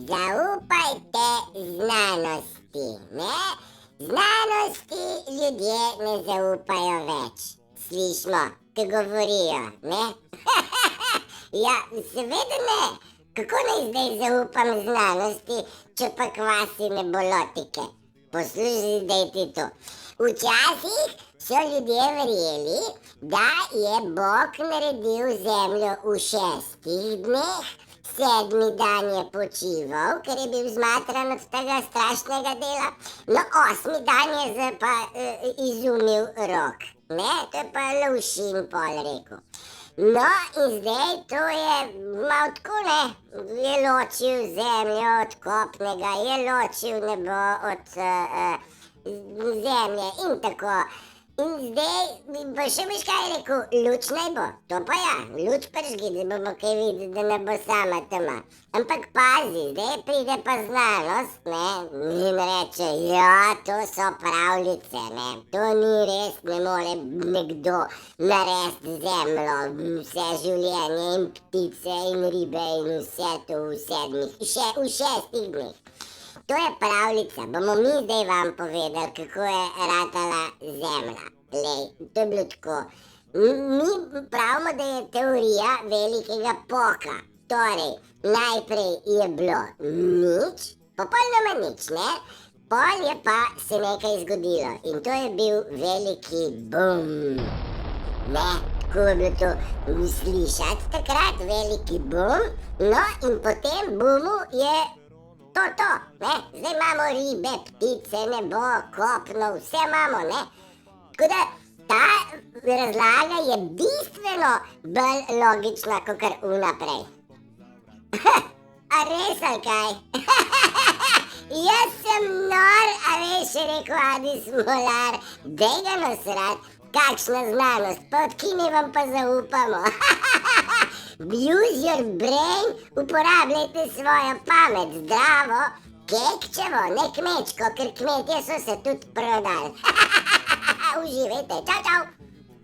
Zaupajte znanosti, ne? Znanosti ljudje ne zaupajo več. Slišimo, ko govorijo, ne? Ja, seveda ne. Kako naj zdaj zaupam znanosti, če pa kvasi ne bo lotike? Poslušaj zdaj ti to. Včasih so ljudje verjeli, da je Bog naredil zemljo v 6 dneh, 7. dan je počival, ker je bil zmatran od tega strašnega dela, no 8. dan je pa izumil rok, ne, to je pa Lovšin pol rekel. No in zdaj to je malo tako, ne, je ločil zemljo od kopnega, je ločil nebo od zemlje in tako. In zdaj pa še veš kaj je rekel, luč naj bo, to pa ja, luč prižgi, da bomo kaj videli, da ne bo sama tema. Ampak pazi, zdaj pride pa znanost, ne, in reče, ja, to so pravljice, ne, to ni res, ne more nekdo narediti zemljo, vse življenje in ptice in ribe in vse to v 6 dneh. To je pravljica, bomo mi zdaj vam povedali, kako je ratala zemlja. Lej, to je bilo tako. Mi pravimo, da je teorija velikega poka. Torej, najprej je bilo nič, popolnoma nič, ne? Pol je pa se nekaj zgodilo in to je bil veliki bum. Ne, tako je bilo to slišati takrat, veliki bum. No in po tem bumu je to, ne, zdaj imamo ribe, ptice, nebo, kopno, vse imamo, ne. Tako da ta razlaga je bistveno bolj logična, kakor vnaprej. A res ali kaj? Jaz sem nor, a veš, je rekel Adi Smolar, dej ga nasrat, kakšna znanost, pa od kine vam pa zaupamo. Use your brain, uporabljajte svojo pamet, zdravo, kekčevo, ne kmečko, ker kmetje so se tudi prodali. Uživajte, čau, čau.